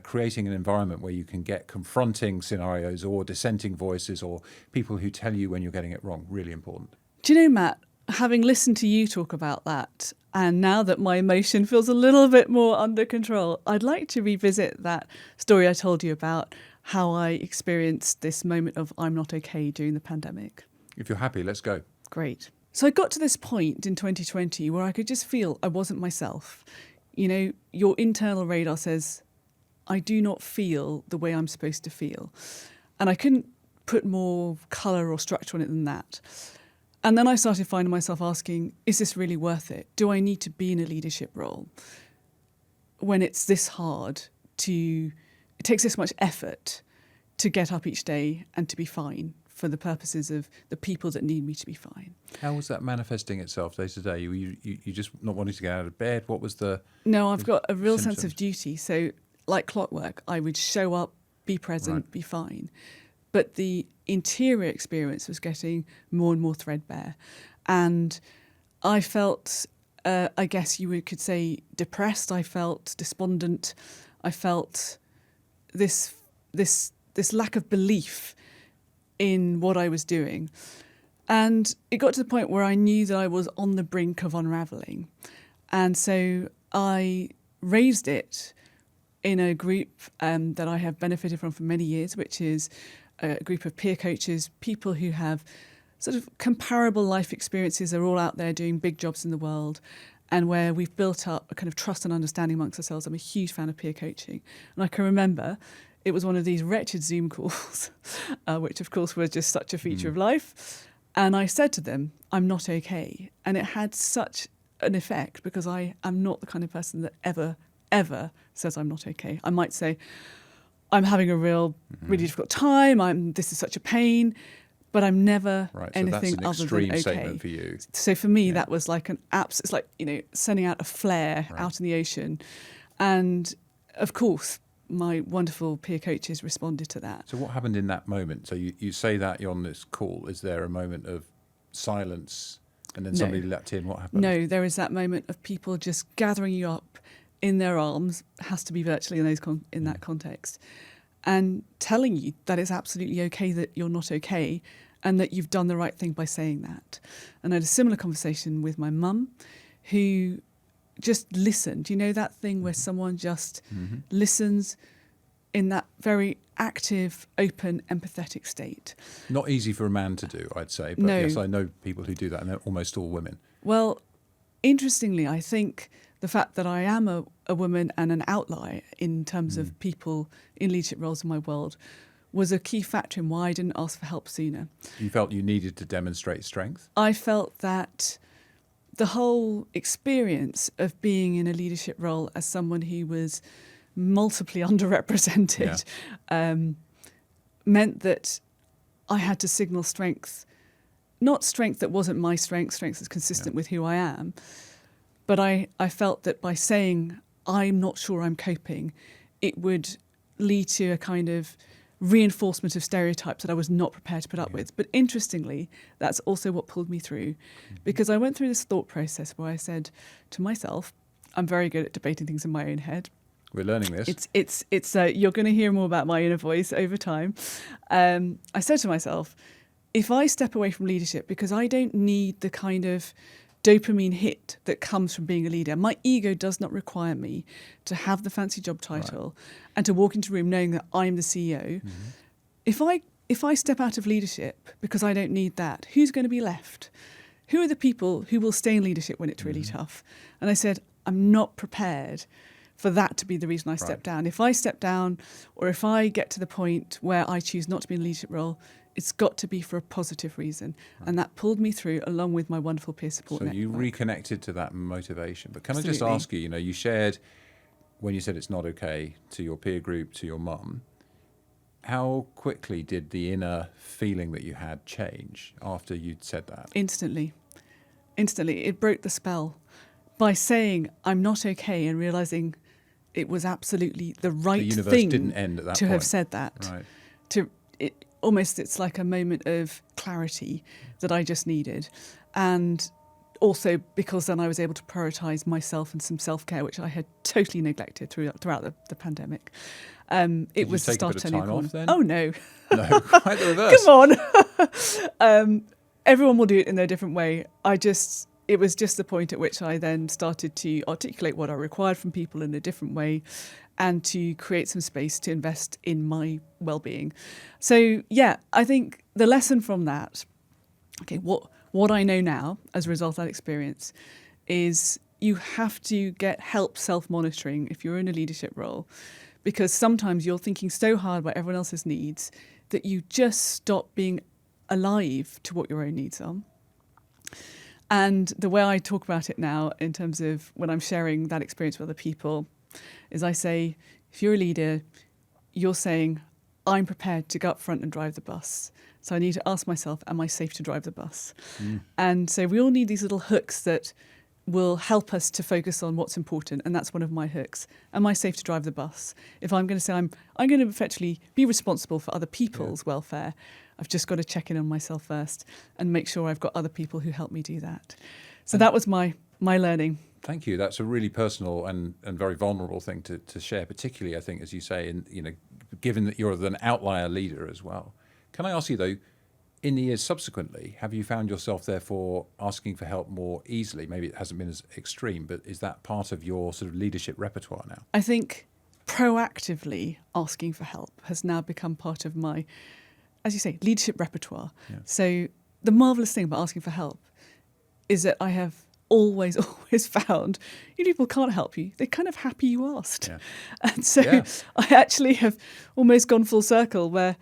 creating an environment where you can get confronting scenarios or dissenting voices or people who tell you when you're getting it wrong, really important. Do you know, Matt, having listened to you talk about that, And now that my emotion feels a little bit more under control, I'd like to revisit that story I told you about how I experienced this moment of I'm not okay during the pandemic. If you're happy, let's go. Great. So I got to this point in 2020 where I could just feel I wasn't myself. You know, your internal radar says, I do not feel the way I'm supposed to feel. And I couldn't put more colour or structure on it than that. And then I started finding myself asking, is this really worth it? Do I need to be in a leadership role when it's this hard it takes this much effort to get up each day and to be fine for the purposes of the people that need me to be fine? How was that manifesting itself day to day? You just not wanting to get out of bed? What was the... No, I've got a real sense of symptoms? duty. So like clockwork, I would show up, be present, be fine. But the interior experience was getting more and more threadbare. And I felt, I guess you could say, depressed. I felt despondent. I felt this lack of belief in what I was doing. And it got to the point where I knew that I was on the brink of unravelling. And so I raised it in a group that I have benefited from for many years, which is a group of peer coaches, people who have sort of comparable life experiences. They're all out there doing big jobs in the world, and where we've built up a kind of trust and understanding amongst ourselves. I'm a huge fan of peer coaching. And I can remember it was one of these wretched Zoom calls, which of course were just such a feature of life. And I said to them, I'm not okay. And it had such an effect because I am not the kind of person that ever says I'm not okay. I might say, I'm having a really difficult time. This is such a pain, but I'm never anything other than okay. So that's an extreme statement for you. So for me, that was like it's like, you know, sending out a flare out in the ocean. And of course, my wonderful peer coaches responded to that. So what happened in that moment? So you say that you're on this call. Is there a moment of silence and then somebody leapt in? What happened? No, there is that moment of people just gathering you up in their arms, has to be virtually in that context, and telling you that it's absolutely okay that you're not okay and that you've done the right thing by saying that. And I had a similar conversation with my mum, who just listened. You know that thing where someone just listens in that very active, open, empathetic state? Not easy for a man to do, I'd say. But yes, I know people who do that, and they're almost all women. Well, interestingly, I think the fact that I am a woman and an outlier in terms of people in leadership roles in my world was a key factor in why I didn't ask for help sooner. You felt you needed to demonstrate strength? I felt that the whole experience of being in a leadership role as someone who was multiply underrepresented meant that I had to signal strength, not strength that wasn't my strength that's consistent with who I am, but I felt that by saying, I'm not sure I'm coping, it would lead to a kind of reinforcement of stereotypes that I was not prepared to put up with. But interestingly, that's also what pulled me through, because I went through this thought process where I said to myself, I'm very good at debating things in my own head. We're learning this. It's you're going to hear more about my inner voice over time. I said to myself, if I step away from leadership, because I don't need the kind of dopamine hit that comes from being a leader. My ego does not require me to have the fancy job title and to walk into a room knowing that I'm the CEO. If I step out of leadership because I don't need that, who's going to be left? Who are the people who will stay in leadership when it's really tough? And I said, I'm not prepared for that to be the reason I step down. If I step down, or if I get to the point where I choose not to be in a leadership role, it's got to be for a positive reason. And that pulled me through along with my wonderful peer support network. So you reconnected to that motivation. But can Absolutely. I just ask you, you shared, when you said it's not okay, to your peer group, to your mum, how quickly did the inner feeling that you had change after you'd said that? Instantly. It broke the spell. By saying I'm not okay and realising it was absolutely the right the universe thing didn't end at that to point. have said that. Right. It's like a moment of clarity that I just needed. And also because then I was able to prioritise myself and some self-care, which I had totally neglected throughout the pandemic. It was the start of turning a corner. Then? Oh, no. No, quite the reverse. Come on. Everyone will do it in their different way. I just it was just the point at which I then started to articulate what I required from people in a different way and to create some space to invest in my well-being. So, yeah, I think the lesson from that, okay, what I know now as a result of that experience is you have to get help self-monitoring if you're in a leadership role, because sometimes you're thinking so hard about everyone else's needs that you just stop being alive to what your own needs are. And the way I talk about it now in terms of when I'm sharing that experience with other people is I say, if you're a leader, you're saying, I'm prepared to go up front and drive the bus. So I need to ask myself, am I safe to drive the bus? And so we all need these little hooks that will help us to focus on what's important. And that's one of my hooks. Am I safe to drive the bus? If I'm going to say I'm going to effectively be responsible for other people's welfare, I've just got to check in on myself first and make sure I've got other people who help me do that. So that was my learning. Thank you. That's a really personal and very vulnerable thing to share, particularly, I think, as you say, given that you're an outlier leader as well. Can I ask you, though, in the years subsequently, have you found yourself, therefore, asking for help more easily? Maybe it hasn't been as extreme, but is that part of your sort of leadership repertoire now? I think proactively asking for help has now become part of my, as you say, leadership repertoire. Yeah. So the marvellous thing about asking for help is that I have always found people can't help you. They're kind of happy you asked. Yeah. And so I actually have almost gone full circle where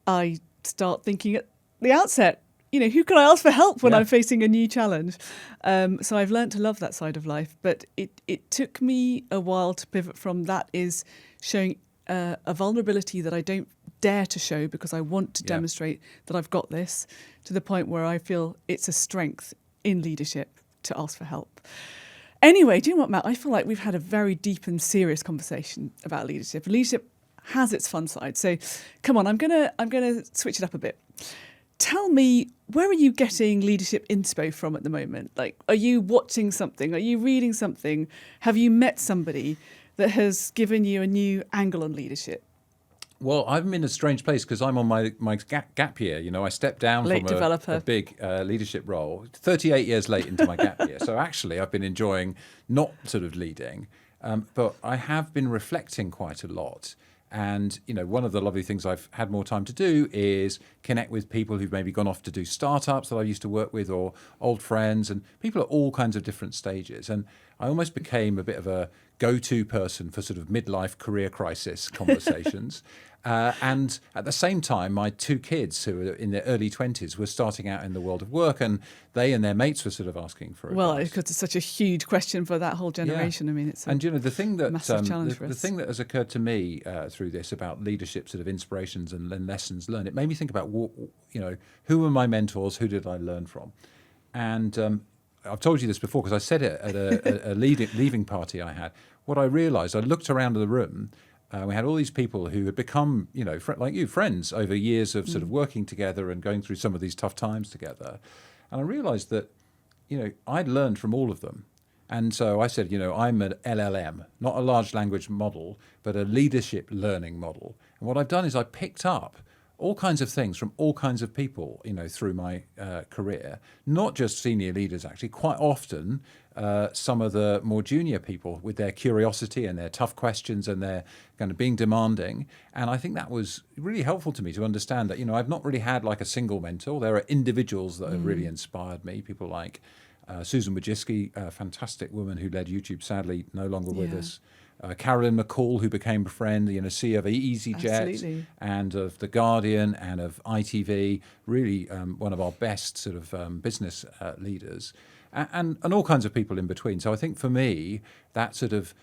I start thinking at the outset, who can I ask for help when I'm facing a new challenge? So I've learned to love that side of life, but it took me a while to pivot from that is showing a vulnerability that I don't dare to show because I want to demonstrate that I've got this, to the point where I feel it's a strength in leadership to ask for help. Anyway, do you know what, Matt? I feel like we've had a very deep and serious conversation about leadership. Leadership has its fun side. So come on, I'm gonna switch it up a bit. Tell me, where are you getting leadership inspo from at the moment? Like, are you watching something? Are you reading something? Have you met somebody that has given you a new angle on leadership? Well, I'm in a strange place because I'm on my gap year. I stepped down from a big leadership role 38 years late into my gap year. So actually, I've been enjoying not sort of leading, but I have been reflecting quite a lot. And, one of the lovely things I've had more time to do is connect with people who've maybe gone off to do startups that I used to work with, or old friends, and people at all kinds of different stages. And I almost became a bit of a go-to person for sort of midlife career crisis conversations. And at the same time, my two kids, who are in their early 20s, were starting out in the world of work, and they and their mates were sort of asking for advice. Well, because it's such a huge question for that whole generation. I mean, it's the thing that massive challenge for us. The thing that has occurred to me through this about leadership sort of inspirations and lessons learned, it made me think about, who were my mentors, who did I learn from? And I've told you this before because I said it at a leaving party I had. What I realised, I looked around the room. We had all these people who had become, like you, friends over years of sort of working together and going through some of these tough times together. And I realised that, I'd learned from all of them. And so I said, I'm an LLM, not a large language model, but a leadership learning model. And what I've done is I picked up all kinds of things from all kinds of people, through my career, not just senior leaders, actually. Quite often, some of the more junior people with their curiosity and their tough questions and their kind of being demanding. And I think that was really helpful to me to understand that, I've not really had like a single mentor. There are individuals that have really inspired me, people like Susan Wojcicki, a fantastic woman who led YouTube, sadly no longer with us. Carolyn McCall, who became a friend, CEO of EasyJet and of The Guardian and of ITV, really one of our best sort of business leaders, and all kinds of people in between. So I think for me, that sort of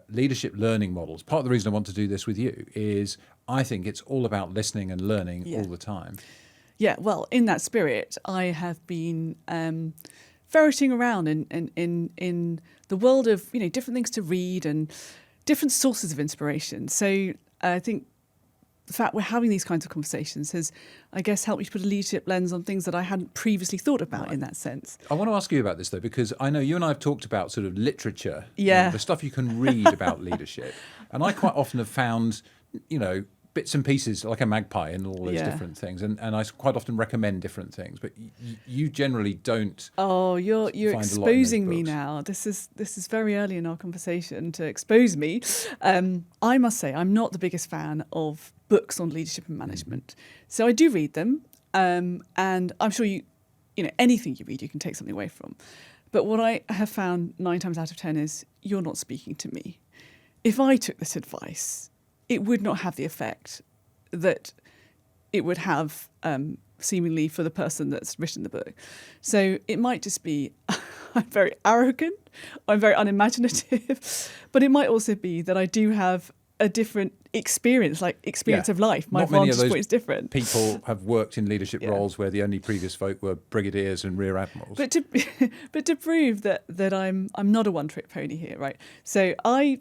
leadership learning models, part of the reason I want to do this with you is I think it's all about listening and learning all the time. Yeah, well, in that spirit, I have been ferreting around in the world of different things to read and different sources of inspiration. So I think the fact we're having these kinds of conversations has, I guess, helped me to put a leadership lens on things that I hadn't previously thought about in that sense. I want to ask you about this though, because I know you and I have talked about sort of literature, the stuff you can read about leadership, and I quite often have found, bits and pieces, like a magpie and all those Yeah. different things. And I quite often recommend different things, but you generally don't. Oh, you're find a lot in those exposing me books. now. This is very early in our conversation to expose me. I must say, I'm not the biggest fan of books on leadership and management. So I do read them, and I'm sure you know, anything you read, you can take something away from. But what I have found 9 times out of 10 is you're not speaking to me. If I took this advice, it would not have the effect that it would have seemingly for the person that's written the book. So it might just be I'm very arrogant, I'm very unimaginative, but it might also be that I do have a different experience of life. My Not many of vantage those point is different. People have worked in leadership Yeah. roles where the only previous folk were brigadiers and rear admirals. But to prove that I'm not a one-trick pony here, right? So I've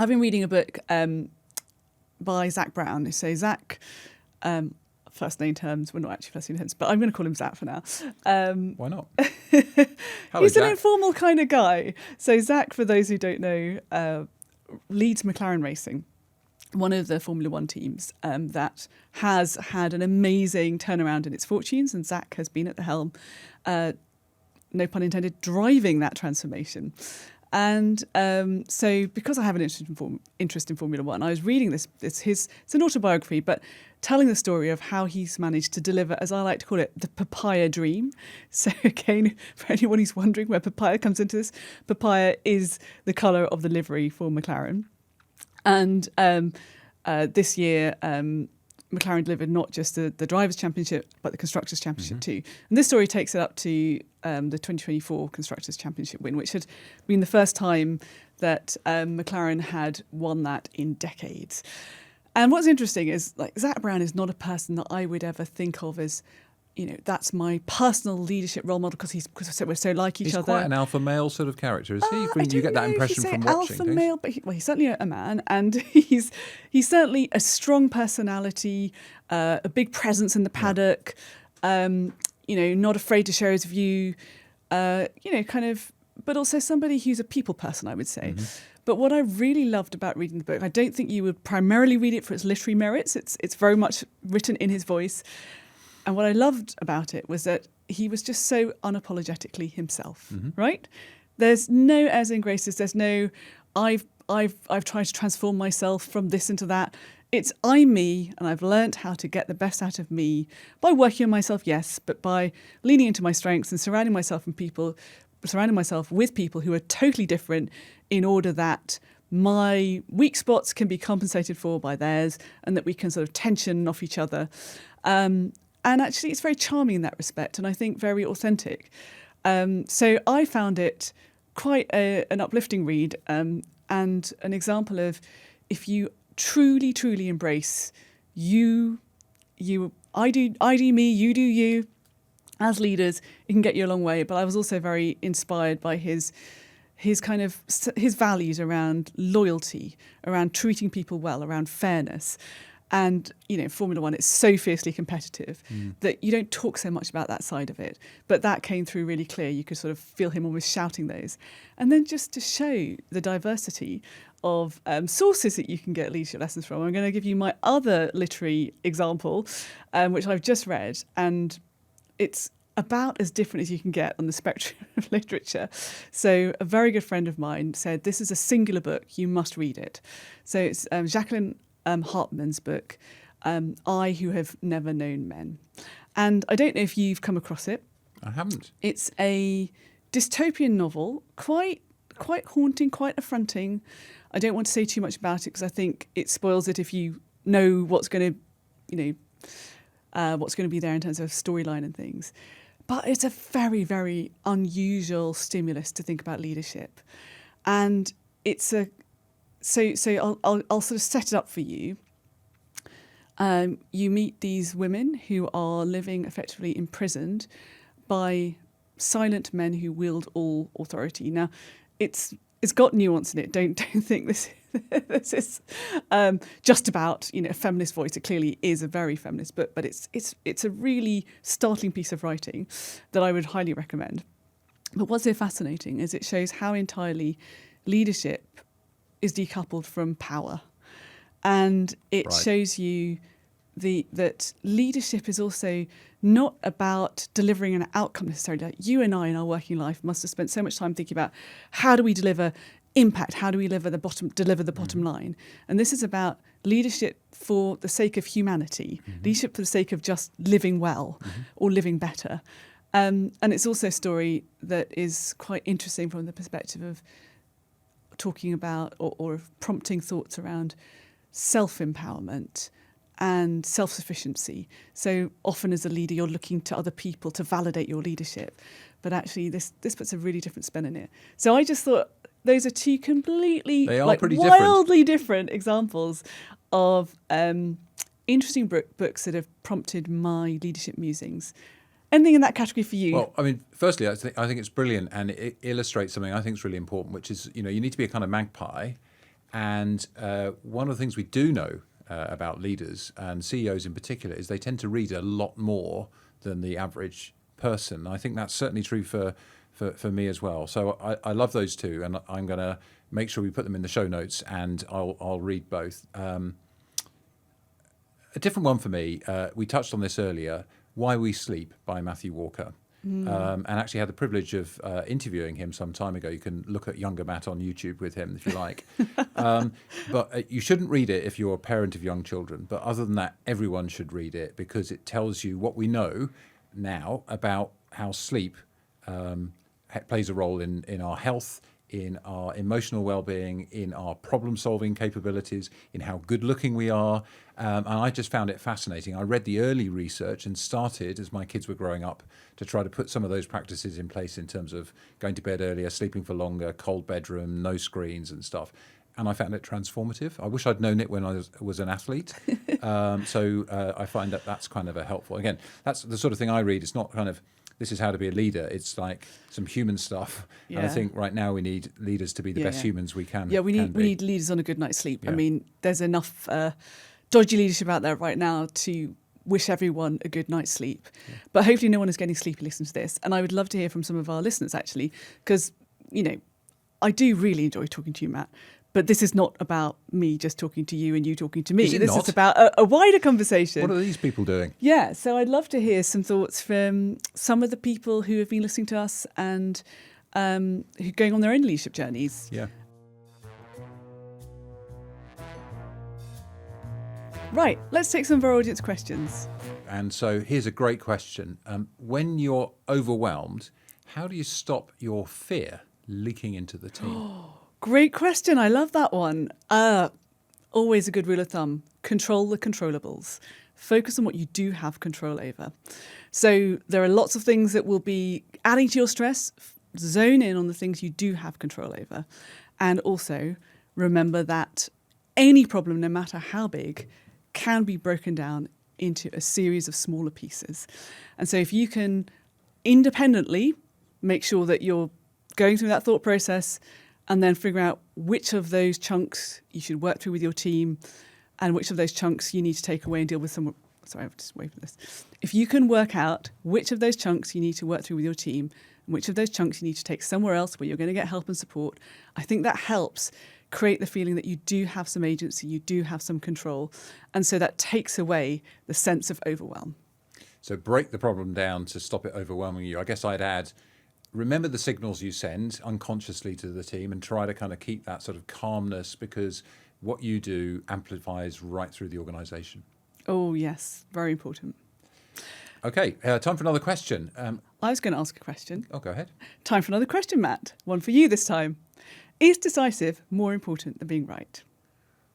been reading a book by Zak Brown. So Zak, first name terms, we're not actually first name terms, but I'm going to call him Zak for now. Why not? Hello, He's an Zak. informal kind of guy. So Zak, for those who don't know, leads McLaren Racing, one of the Formula One teams that has had an amazing turnaround in its fortunes, and Zak has been at the helm, no pun intended, driving that transformation. And so because I have an interest in Formula One, I was reading this. It's an autobiography, but telling the story of how he's managed to deliver, as I like to call it, the papaya dream. So again, for anyone who's wondering where papaya comes into this, papaya is the colour of the livery for McLaren. And this year, McLaren delivered not just the Drivers' Championship, but the Constructors' Championship too. And this story takes it up to the 2024 Constructors' Championship win, which had been the first time that McLaren had won that in decades. And what's interesting is, like, Zak Brown is not a person that I would ever think of as, you know, that's my personal leadership role model because we're so like each He's other. quite an alpha male sort of character, is he? I You don't get that know if impression you say from watching alpha things. male, but he's certainly a man, and he's certainly a strong personality, a big presence in the paddock. Not afraid to share his view. But also somebody who's a people person, I would say. Mm-hmm. But what I really loved about reading the book, I don't think you would primarily read it for its literary merits. It's very much written in his voice. And what I loved about it was that he was just so unapologetically himself, right? There's no airs and graces. There's no, I've tried to transform myself from this into that. It's I'm me, and I've learnt how to get the best out of me by working on myself, yes, but by leaning into my strengths and surrounding myself with people who are totally different in order that my weak spots can be compensated for by theirs and that we can sort of tension off each other. And actually, it's very charming in that respect, and I think very authentic. So I found it quite an uplifting read, and an example of if you truly, truly embrace I do me, you do you, as leaders, it can get you a long way. But I was also very inspired by his values around loyalty, around treating people well, around fairness. And, you know, Formula One, it's so fiercely competitive that you don't talk so much about that side of it. But that came through really clear. You could sort of feel him almost shouting those. And then just to show the diversity of sources that you can get leadership lessons from, I'm going to give you my other literary example, which I've just read. And it's about as different as you can get on the spectrum of literature. So a very good friend of mine said, this is a singular book, you must read it. So it's Jacqueline Hartman's book, I Who Have Never Known Men. And I don't know if you've come across it. I haven't. It's a dystopian novel, quite haunting, quite affronting. I don't want to say too much about it because I think it spoils it if you know what's going to be there in terms of storyline and things. But it's a very, very unusual stimulus to think about leadership. And it's So I'll sort of set it up for you. You meet these women who are living effectively imprisoned by silent men who wield all authority. Now, it's got nuance in it. Don't think this is just about, you know, a feminist voice. It clearly is a very feminist book, but it's a really startling piece of writing that I would highly recommend. But what's so fascinating is it shows how entirely leadership is decoupled from power. And it Right. shows you that leadership is also not about delivering an outcome necessarily. Like you and I in our working life must have spent so much time thinking about how do we deliver impact, how do we deliver the bottom line. And this is about leadership for the sake of humanity, leadership for the sake of just living well or living better. And it's also a story that is quite interesting from the perspective of talking about or prompting thoughts around self-empowerment and self-sufficiency. So often as a leader, you're looking to other people to validate your leadership. But actually, this puts a really different spin in it. So I just thought those are two completely They are like pretty wildly different examples of interesting books that have prompted my leadership musings. Anything in that category for you? Well, I mean, firstly, I think it's brilliant, and it illustrates something I think is really important, which is, you need to be a kind of magpie. And one of the things we do know about leaders and CEOs in particular is they tend to read a lot more than the average person. I think that's certainly true for me as well. So I love those two, and I'm going to make sure we put them in the show notes, and I'll read both. A different one for me, we touched on this earlier, Why We Sleep by Matthew Walker. And actually had the privilege of interviewing him some time ago. You can look at Younger Matt on YouTube with him if you like. But you shouldn't read it if you're a parent of young children. But other than that, everyone should read it because it tells you what we know now about how sleep plays a role in our health, in our emotional well-being, in our problem-solving capabilities, in how good-looking we are. And I just found it fascinating. I read the early research and started, as my kids were growing up, to try to put some of those practices in place in terms of going to bed earlier, sleeping for longer, cold bedroom, no screens and stuff. And I found it transformative. I wish I'd known it when I was an athlete. So I find that that's kind of a helpful. Again, that's the sort of thing I read. It's not kind of, this is how to be a leader. It's like some human stuff. Yeah. And I think right now we need leaders to be the best humans we can. Yeah, we be. need leaders on a good night's sleep. Yeah. I mean, there's enough dodgy leadership out there right now to wish everyone a good night's sleep. Yeah. But hopefully no one is getting sleepy listening to this. And I would love to hear from some of our listeners, actually, because, I do really enjoy talking to you, Matt. But this is not about me just talking to you and you talking to me. This is about a wider conversation. What are these people doing? Yeah, so I'd love to hear some thoughts from some of the people who have been listening to us and who are going on their own leadership journeys. Yeah. Right, let's take some of our audience questions. And so here's a great question. When you're overwhelmed, how do you stop your fear leaking into the team? Great question. I love that one. Always a good rule of thumb. Control the controllables. Focus on what you do have control over. So there are lots of things that will be adding to your stress. Zone in on the things you do have control over. And also remember that any problem, no matter how big, can be broken down into a series of smaller pieces. And so if you can independently make sure that you're going through that thought process and then figure out which of those chunks you should work through with your team and which of those chunks you need to take away and deal with some. Sorry, I've just wait for this. If you can work out which of those chunks you need to work through with your team and which of those chunks you need to take somewhere else where you're going to get help and support, I think that helps create the feeling that you do have some agency, you do have some control. And so that takes away the sense of overwhelm. So break the problem down to stop it overwhelming you. I guess I'd add, remember the signals you send unconsciously to the team and try to kind of keep that sort of calmness because what you do amplifies right through the organisation. Oh, yes. Very important. Okay, time for another question. I was going to ask a question. Oh, go ahead. Time for another question, Matt. One for you this time. Is decisive more important than being right?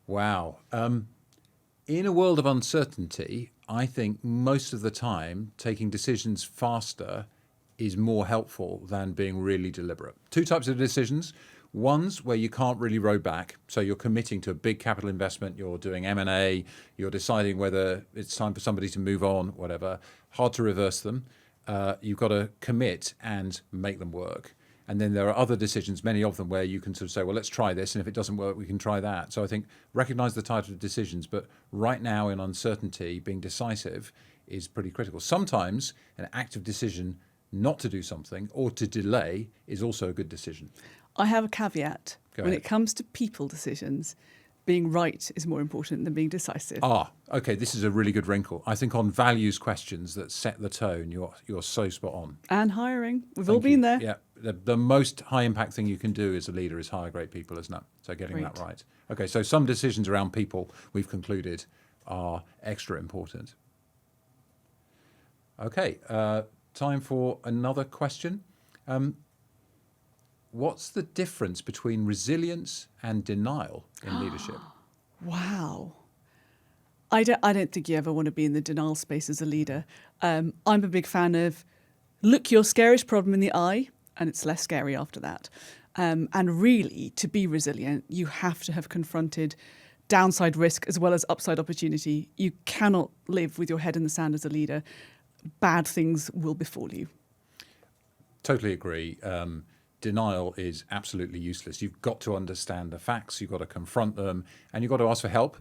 Wow. In a world of uncertainty, I think most of the time taking decisions faster is more helpful than being really deliberate. Two types of decisions. One's where you can't really row back. So you're committing to a big capital investment, you're doing M&A, you're deciding whether it's time for somebody to move on, whatever. Hard to reverse them. You've got to commit and make them work. And then there are other decisions, many of them, where you can sort of say, well, let's try this. And if it doesn't work, we can try that. So I think recognize the type of decisions. But right now in uncertainty, being decisive is pretty critical. Sometimes an active decision not to do something or to delay is also a good decision. I have a caveat. Go when ahead. it comes to people decisions, being right is more important than being decisive. Okay, this is a really good wrinkle. I think on values questions that set the tone, you're so spot on. And hiring. We've Thank all been you. there. Yeah, the most high impact thing you can do as a leader is hire great people, isn't it? So getting that right. Okay, so some decisions around people we've concluded are extra important. Okay, time for another question. What's the difference between resilience and denial in leadership? Wow. I don't think you ever want to be in the denial space as a leader. I'm a big fan of look your scariest problem in the eye, and it's less scary after that. And really, to be resilient, you have to have confronted downside risk as well as upside opportunity. You cannot live with your head in the sand as a leader. Bad things will befall you. Totally agree. Denial is absolutely useless. You've got to understand the facts, you've got to confront them, and you've got to ask for help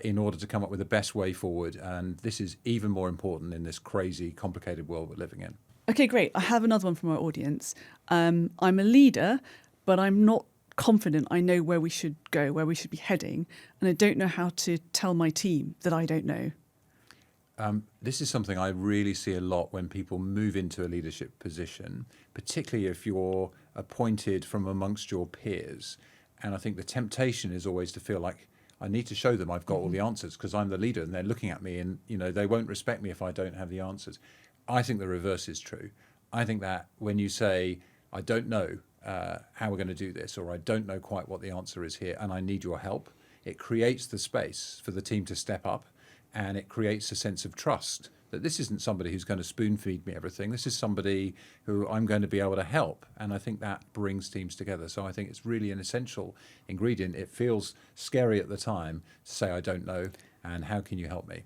in order to come up with the best way forward. And this is even more important in this crazy, complicated world we're living in. Okay, great. I have another one from our audience. I'm a leader, but I'm not confident I know where we should go, where we should be heading, and I don't know how to tell my team that I don't know. This is something I really see a lot when people move into a leadership position, particularly if you're appointed from amongst your peers. And I think the temptation is always to feel like I need to show them I've got all the answers because I'm the leader and they're looking at me and they won't respect me if I don't have the answers. I think the reverse is true. I think that when you say, I don't know how we're going to do this, or I don't know quite what the answer is here and I need your help, it creates the space for the team to step up. And it creates a sense of trust that this isn't somebody who's going to spoon feed me everything. This is somebody who I'm going to be able to help. And I think that brings teams together. So I think it's really an essential ingredient. It feels scary at the time to say, I don't know, and how can you help me?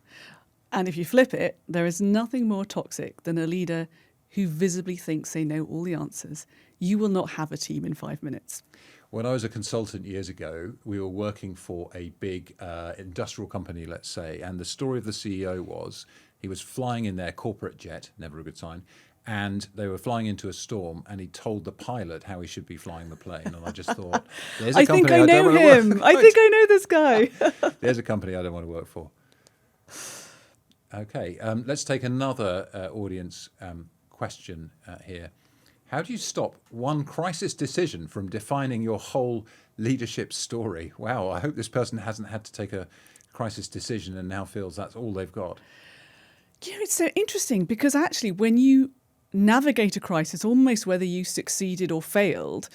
And if you flip it, there is nothing more toxic than a leader who visibly thinks they know all the answers. You will not have a team in 5 minutes. When I was a consultant years ago, we were working for a big industrial company, let's say, and the story of the CEO was he was flying in their corporate jet, never a good sign, and they were flying into a storm, and he told the pilot how he should be flying the plane. And I just thought, there's a company I don't want to work for. I think I know this guy. There's a company I don't want to work for. Okay, let's take another audience question here. How do you stop one crisis decision from defining your whole leadership story? Wow, I hope this person hasn't had to take a crisis decision and now feels that's all they've got. It's so interesting because actually when you navigate a crisis, almost whether you succeeded or failed,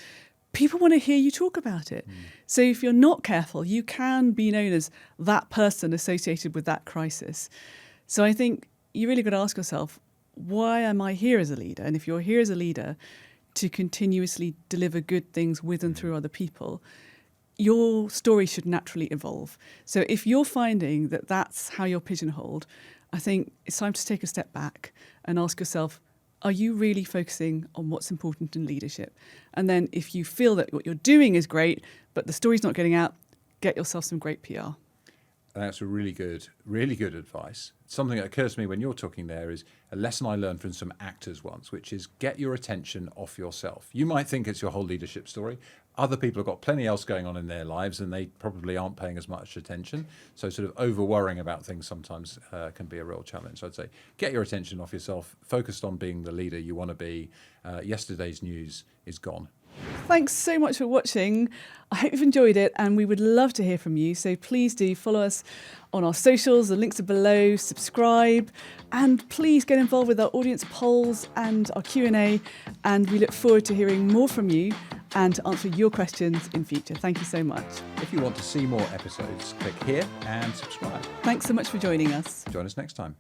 people want to hear you talk about it. So if you're not careful, you can be known as that person associated with that crisis. So I think you really got to ask yourself, why am I here as a leader? And if you're here as a leader to continuously deliver good things with and through other people, your story should naturally evolve. So if you're finding that that's how you're pigeonholed, I think it's time to take a step back and ask yourself, are you really focusing on what's important in leadership? And then if you feel that what you're doing is great, but the story's not getting out, get yourself some great PR. That's a really good advice. Something that occurs to me when you're talking there is a lesson I learned from some actors once, which is get your attention off yourself. You might think it's your whole leadership story. Other people have got plenty else going on in their lives and they probably aren't paying as much attention. So sort of over-worrying about things sometimes can be a real challenge. So I'd say get your attention off yourself, focused on being the leader you want to be. Yesterday's news is gone. Thanks so much for watching. I hope you've enjoyed it and we would love to hear from you. So please do follow us on our socials. The links are below. Subscribe and please get involved with our audience polls and our Q&A. And we look forward to hearing more from you and to answer your questions in future. Thank you so much. If you want to see more episodes, click here and subscribe. Thanks so much for joining us. Join us next time.